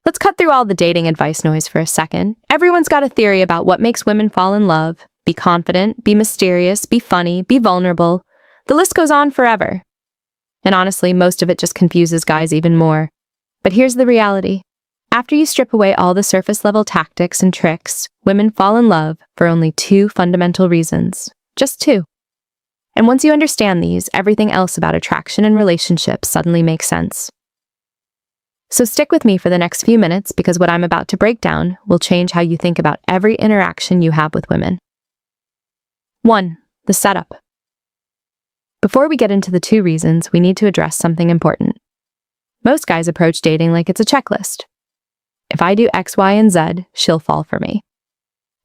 Let's cut through all the dating advice noise for a second. Everyone's got a theory about what makes women fall in love. Be confident, be mysterious, be funny, be vulnerable. The list goes on forever. And honestly, most of it just confuses guys even more. But here's the reality. After you strip away all the surface-level tactics and tricks, women fall in love for only 2 fundamental reasons. Just 2. And once you understand these, everything else about attraction and relationships suddenly makes sense. So stick with me for the next few minutes because what I'm about to break down will change how you think about every interaction you have with women. 1. The setup. Before we get into the 2 reasons, we need to address something important. Most guys approach dating like it's a checklist. If I do X, Y, and Z, she'll fall for me.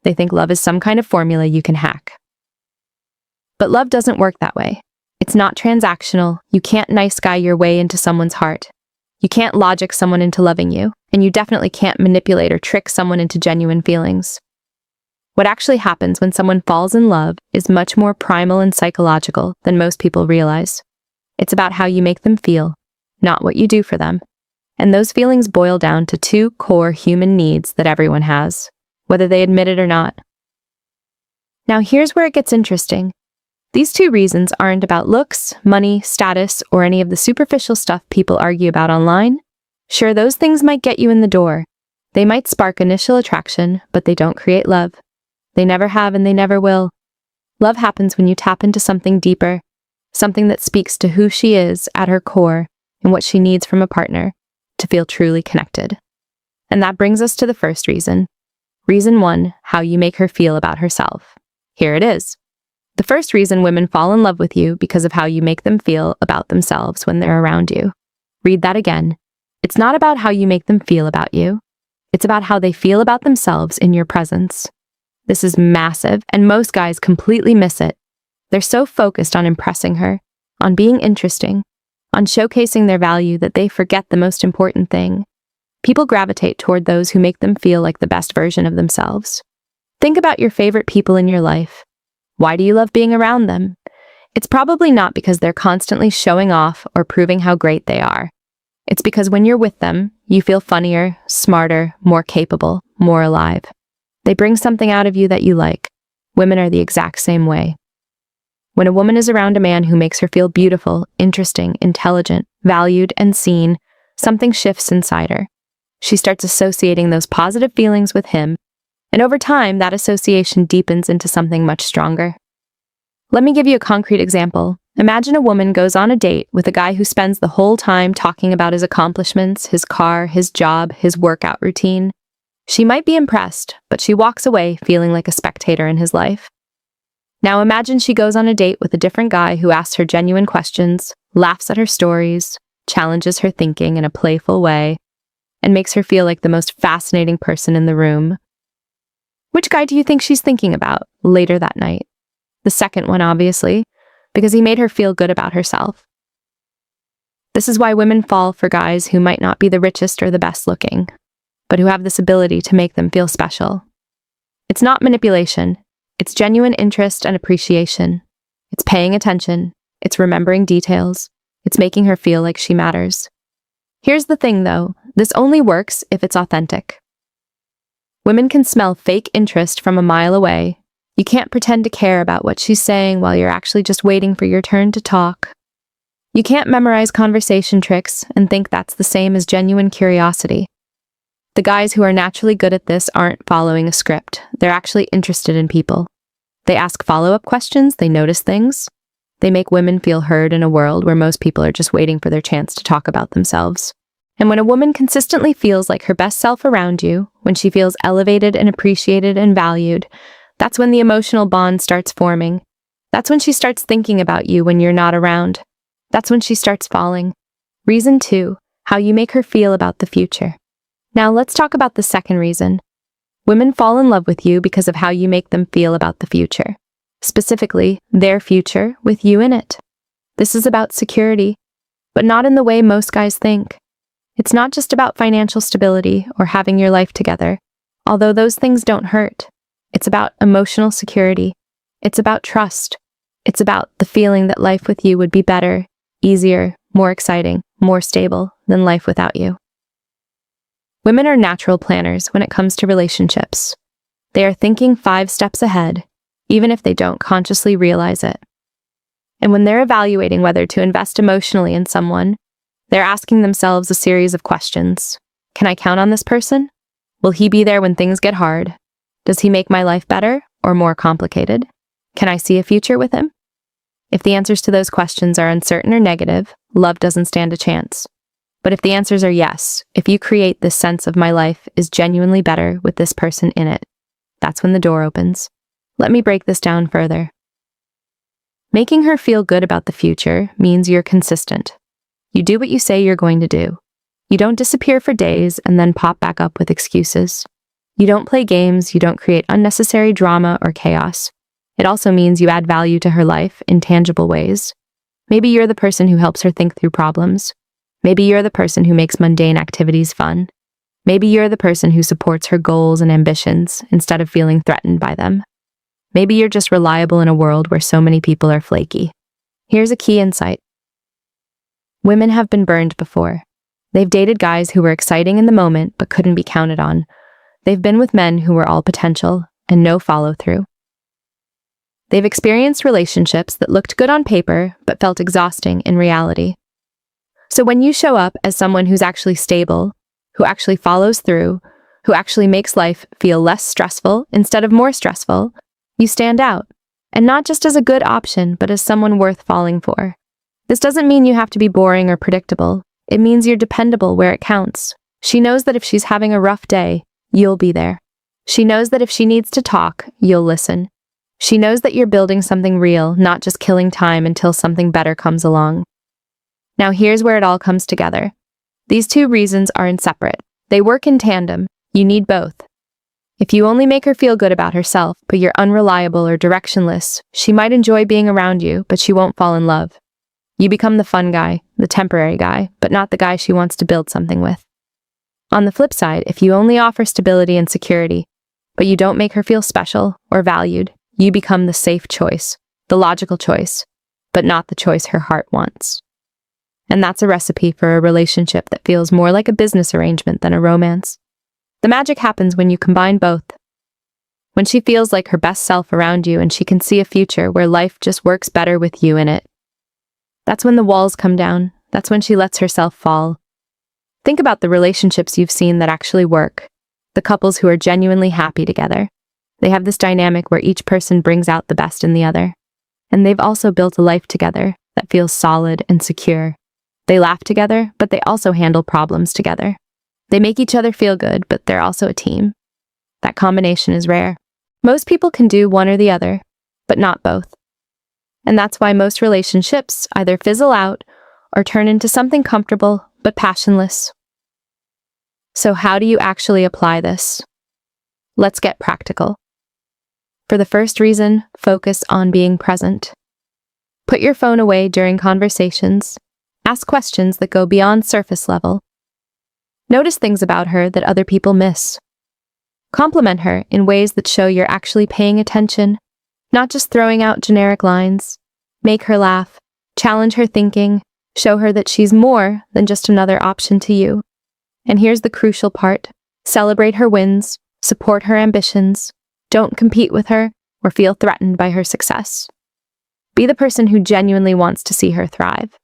They think love is some kind of formula you can hack. But love doesn't work that way. It's not transactional. You can't nice guy your way into someone's heart. You can't logic someone into loving you, and you definitely can't manipulate or trick someone into genuine feelings. What actually happens when someone falls in love is much more primal and psychological than most people realize. It's about how you make them feel, not what you do for them. And those feelings boil down to 2 core human needs that everyone has, whether they admit it or not. Now here's where it gets interesting. These 2 reasons aren't about looks, money, status, or any of the superficial stuff people argue about online. Sure, those things might get you in the door. They might spark initial attraction, but they don't create love. They never have and they never will. Love happens when you tap into something deeper, something that speaks to who she is at her core and what she needs from a partner to feel truly connected. And that brings us to the first reason. Reason 1, how you make her feel about herself. Here it is. The first reason women fall in love with you because of how you make them feel about themselves when they're around you. Read that again. It's not about how you make them feel about you. It's about how they feel about themselves in your presence. This is massive, and most guys completely miss it. They're so focused on impressing her, on being interesting, on showcasing their value that they forget the most important thing. People gravitate toward those who make them feel like the best version of themselves. Think about your favorite people in your life. Why do you love being around them? It's probably not because they're constantly showing off or proving how great they are. It's because when you're with them, you feel funnier, smarter, more capable, more alive. They bring something out of you that you like. Women are the exact same way. When a woman is around a man who makes her feel beautiful, interesting, intelligent, valued, and seen, something shifts inside her. She starts associating those positive feelings with him, and over time, that association deepens into something much stronger. Let me give you a concrete example. Imagine a woman goes on a date with a guy who spends the whole time talking about his accomplishments, his car, his job, his workout routine. She might be impressed, but she walks away feeling like a spectator in his life. Now imagine she goes on a date with a different guy who asks her genuine questions, laughs at her stories, challenges her thinking in a playful way, and makes her feel like the most fascinating person in the room. Which guy do you think she's thinking about later that night? The second one, obviously, because he made her feel good about herself. This is why women fall for guys who might not be the richest or the best looking, but who have this ability to make them feel special. It's not manipulation. It's genuine interest and appreciation. It's paying attention. It's remembering details. It's making her feel like she matters. Here's the thing, though. This only works if it's authentic. Women can smell fake interest from a mile away. You can't pretend to care about what she's saying while you're actually just waiting for your turn to talk. You can't memorize conversation tricks and think that's the same as genuine curiosity. The guys who are naturally good at this aren't following a script. They're actually interested in people. They ask follow-up questions, they notice things. They make women feel heard in a world where most people are just waiting for their chance to talk about themselves. And when a woman consistently feels like her best self around you, when she feels elevated and appreciated and valued, that's when the emotional bond starts forming. That's when she starts thinking about you when you're not around. That's when she starts falling. Reason 2, how you make her feel about the future. Now let's talk about the second reason. Women fall in love with you because of how you make them feel about the future. Specifically, their future with you in it. This is about security, but not in the way most guys think. It's not just about financial stability or having your life together, although those things don't hurt. It's about emotional security. It's about trust. It's about the feeling that life with you would be better, easier, more exciting, more stable than life without you. Women are natural planners when it comes to relationships. They are thinking 5 steps ahead, even if they don't consciously realize it. And when they're evaluating whether to invest emotionally in someone, they're asking themselves a series of questions. Can I count on this person? Will he be there when things get hard? Does he make my life better or more complicated? Can I see a future with him? If the answers to those questions are uncertain or negative, love doesn't stand a chance. But if the answers are yes, if you create this sense of my life is genuinely better with this person in it, that's when the door opens. Let me break this down further. Making her feel good about the future means you're consistent. You do what you say you're going to do. You don't disappear for days and then pop back up with excuses. You don't play games, you don't create unnecessary drama or chaos. It also means you add value to her life in tangible ways. Maybe you're the person who helps her think through problems. Maybe you're the person who makes mundane activities fun. Maybe you're the person who supports her goals and ambitions instead of feeling threatened by them. Maybe you're just reliable in a world where so many people are flaky. Here's a key insight. Women have been burned before. They've dated guys who were exciting in the moment but couldn't be counted on. They've been with men who were all potential and no follow-through. They've experienced relationships that looked good on paper but felt exhausting in reality. So when you show up as someone who's actually stable, who actually follows through, who actually makes life feel less stressful instead of more stressful, you stand out. And not just as a good option, but as someone worth falling for. This doesn't mean you have to be boring or predictable. It means you're dependable where it counts. She knows that if she's having a rough day, you'll be there. She knows that if she needs to talk, you'll listen. She knows that you're building something real, not just killing time until something better comes along. Now here's where it all comes together. These two reasons are inseparate. They work in tandem. You need both. If you only make her feel good about herself, but you're unreliable or directionless, she might enjoy being around you, but she won't fall in love. You become the fun guy, the temporary guy, but not the guy she wants to build something with. On the flip side, if you only offer stability and security, but you don't make her feel special or valued, you become the safe choice, the logical choice, but not the choice her heart wants. And that's a recipe for a relationship that feels more like a business arrangement than a romance. The magic happens when you combine both. When she feels like her best self around you and she can see a future where life just works better with you in it. That's when the walls come down. That's when she lets herself fall. Think about the relationships you've seen that actually work. The couples who are genuinely happy together. They have this dynamic where each person brings out the best in the other. And they've also built a life together that feels solid and secure. They laugh together, but they also handle problems together. They make each other feel good, but they're also a team. That combination is rare. Most people can do one or the other, but not both. And that's why most relationships either fizzle out or turn into something comfortable but passionless. So how do you actually apply this? Let's get practical. For the first reason, focus on being present. Put your phone away during conversations. Ask questions that go beyond surface level. Notice things about her that other people miss. Compliment her in ways that show you're actually paying attention, not just throwing out generic lines. Make her laugh, challenge her thinking, show her that she's more than just another option to you. And here's the crucial part. Celebrate her wins, support her ambitions. Don't compete with her or feel threatened by her success. Be the person who genuinely wants to see her thrive.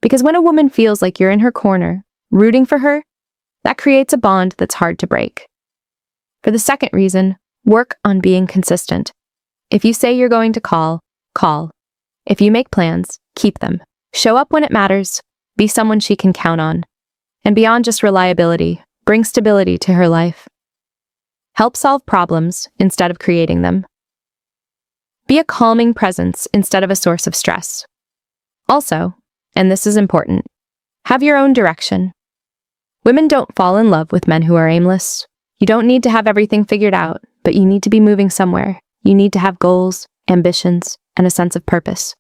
Because when a woman feels like you're in her corner, rooting for her, that creates a bond that's hard to break. For the second reason, work on being consistent. If you say you're going to call, call. If you make plans, keep them. Show up when it matters. Be someone she can count on. And beyond just reliability, bring stability to her life. Help solve problems instead of creating them. Be a calming presence instead of a source of stress. Also, and this is important, have your own direction. Women don't fall in love with men who are aimless. You don't need to have everything figured out, but you need to be moving somewhere. You need to have goals, ambitions, and a sense of purpose.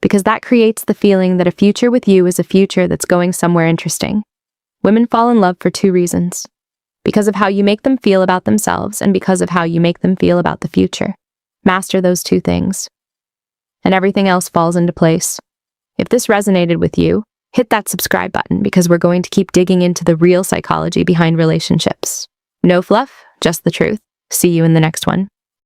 Because that creates the feeling that a future with you is a future that's going somewhere interesting. Women fall in love for two reasons. Because of how you make them feel about themselves and because of how you make them feel about the future. Master those two things. And everything else falls into place. If this resonated with you, hit that subscribe button because we're going to keep digging into the real psychology behind relationships. No fluff, just the truth. See you in the next one.